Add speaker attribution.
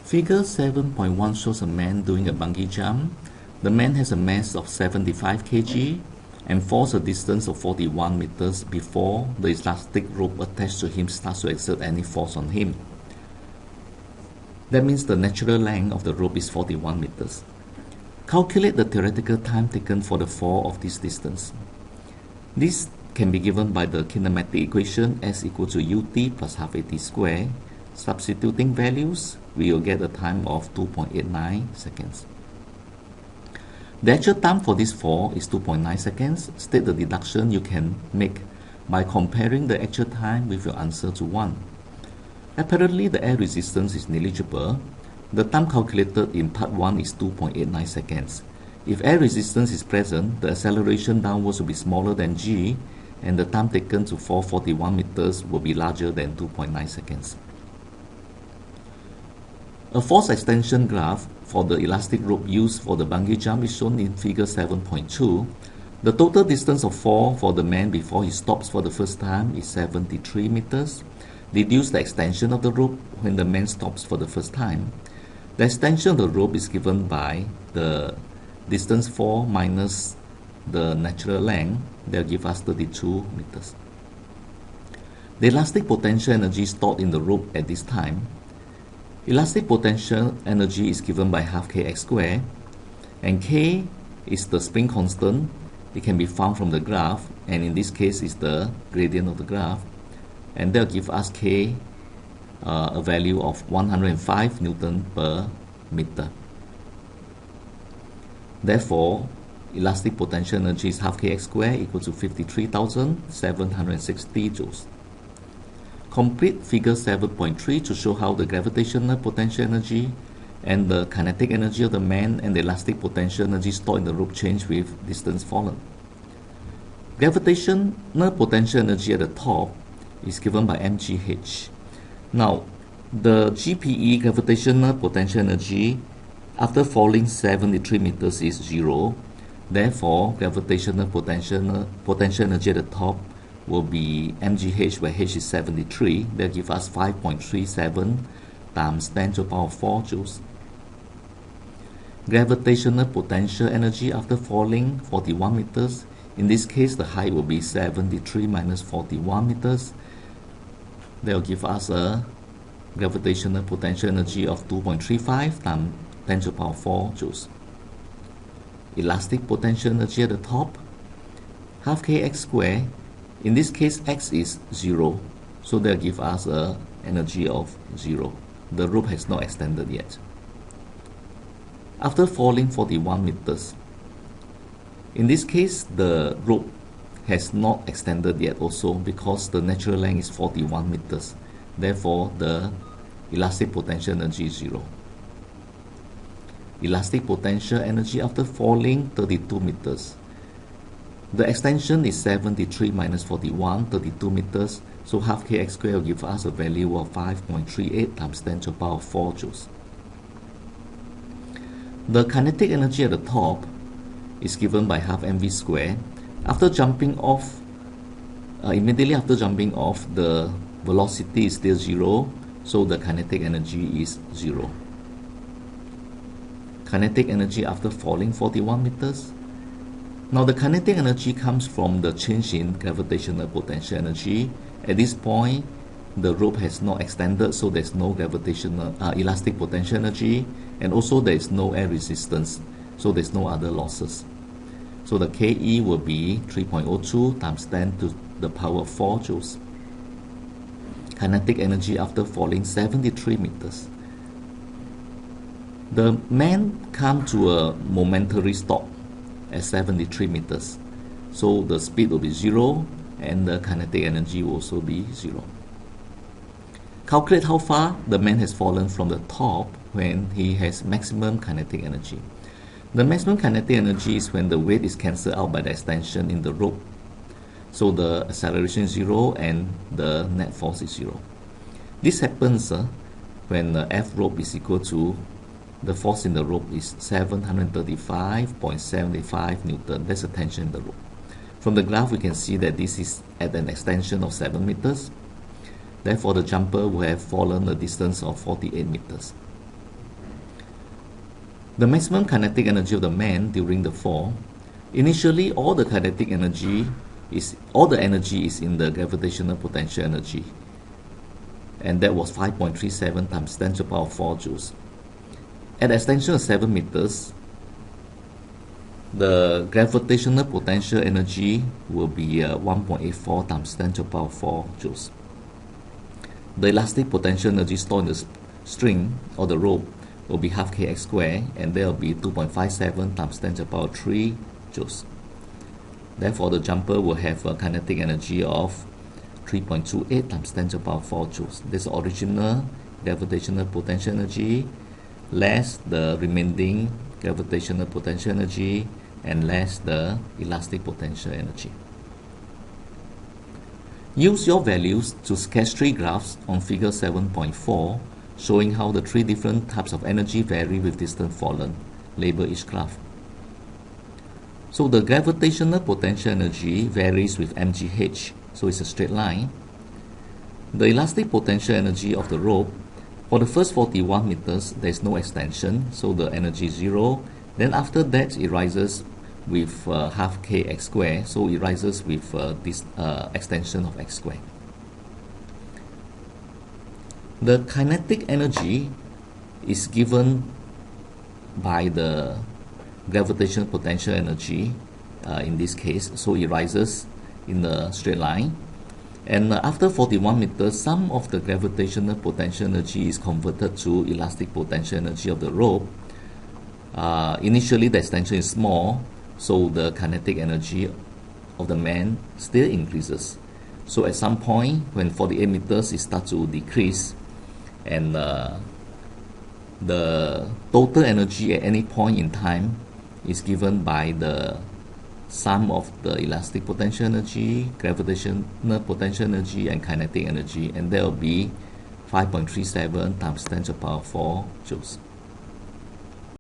Speaker 1: Figure 7.1 shows a man doing a bungee jump. The man has a mass of 75 kg and falls a distance of 41 meters before the elastic rope attached to him starts to exert any force on him. That means the natural length of the rope is 41 meters. Calculate the theoretical time taken for the fall of this distance. This can be given by the kinematic equation S equal to ut plus half at squared. Substituting values, we will get a time of 2.89 seconds. The actual time for this fall is 2.9 seconds. State the deduction you can make by comparing the actual time with your answer to 1. Apparently, the air resistance is negligible. The time calculated in part 1 is 2.89 seconds. If air resistance is present, the acceleration downwards will be smaller than g, and the time taken to fall 41 meters will be larger than 2.9 seconds. A force extension graph for the elastic rope used for the bungee jump is shown in figure 7.2. The total distance of fall for the man before he stops for the first time is 73 meters. Deduce the extension of the rope when the man stops for the first time. The extension of the rope is given by the distance fall minus the natural length. They'll give us 32 meters. The elastic potential energy stored in the rope at this time. Elastic potential energy is given by half kx squared, and k is the spring constant. It can be found from the graph, and in this case is the gradient of the graph, and they'll give us k a value of 105 Newton per meter. Therefore, elastic potential energy is half kx squared equal to 53,760 joules. Complete figure 7.3 to show how the gravitational potential energy and the kinetic energy of the man and the elastic potential energy stored in the rope change with distance fallen. Gravitational potential energy at the top is given by mgh. Now, the GPE, gravitational potential energy, after falling 73 meters is 0. Therefore, gravitational potential energy at the top will be mgh, where h is 73. They'll give us 5.37 times 10 to the power 4 joules. Gravitational potential energy after falling 41 meters. In this case, the height will be 73 minus 41 meters. They'll give us a gravitational potential energy of 2.35 times 10 to the power 4 joules. Elastic potential energy at the top, half kx squared. In this case, x is 0, so they'll give us an energy of 0. The rope has not extended yet. After falling 41 meters, in this case, the rope has not extended yet also because the natural length is 41 meters. Therefore, the elastic potential energy is 0. Elastic potential energy after falling 32 meters. The extension is 73 minus 41, 32 meters, so half kx squared will give us a value of 5.38 times 10 to the power 4 joules. The kinetic energy at the top is given by half mv squared. After jumping off, immediately after jumping off, the velocity is still 0, so the kinetic energy is 0. Kinetic energy after falling 41 meters. Now the kinetic energy comes from the change in gravitational potential energy. At this point, the rope has not extended, so there's no gravitational elastic potential energy, and also there is no air resistance, so there's no other losses. So the Ke will be 3.02 times 10 to the power 4 joules. Kinetic energy after falling 73 meters. The man comes to a momentary stop at 73 meters. So the speed will be 0 and the kinetic energy will also be 0. Calculate how far the man has fallen from the top when he has maximum kinetic energy. The maximum kinetic energy is when the weight is cancelled out by the extension in the rope. So the acceleration is 0 and the net force is 0. This happens when the F rope is equal to the force in the rope is 735.75 Newton. That's the tension in the rope. From the graph, we can see that this is at an extension of 7 meters. Therefore, the jumper will have fallen a distance of 48 meters. The maximum kinetic energy of the man during the fall. Initially, all the energy is in the gravitational potential energy, and that was 5.37 times 10 to the power 4 joules. At extension of 7 meters, the gravitational potential energy will be 1.84 times 10 to the power 4 joules. The elastic potential energy stored in the string or the rope will be half kx squared, and there will be 2.57 times 10 to the power 3 joules. Therefore, the jumper will have a kinetic energy of 3.28 times 10 to the power 4 joules. This is original gravitational potential energy less the remaining gravitational potential energy and less the elastic potential energy. Use your values to sketch 3 graphs on figure 7.4 showing how the 3 different types of energy vary with distance fallen. Label each graph. So the gravitational potential energy varies with mgh, so it's a straight line. The elastic potential energy of the rope, for the first 41 meters there is no extension, so the energy is 0. Then after that it rises with half kx squared, so it rises with this extension of x squared. The kinetic energy is given by the gravitational potential energy in this case, so it rises in the straight line. And after 41 meters, some of the gravitational potential energy is converted to elastic potential energy of the rope. Initially the extension is small, so the kinetic energy of the man still increases. So at some point when 48 meters it starts to decrease, and the total energy at any point in time is given by the sum of the elastic potential energy, gravitational potential energy, and kinetic energy, and that will be 5.37 times 10 to the power 4 joules.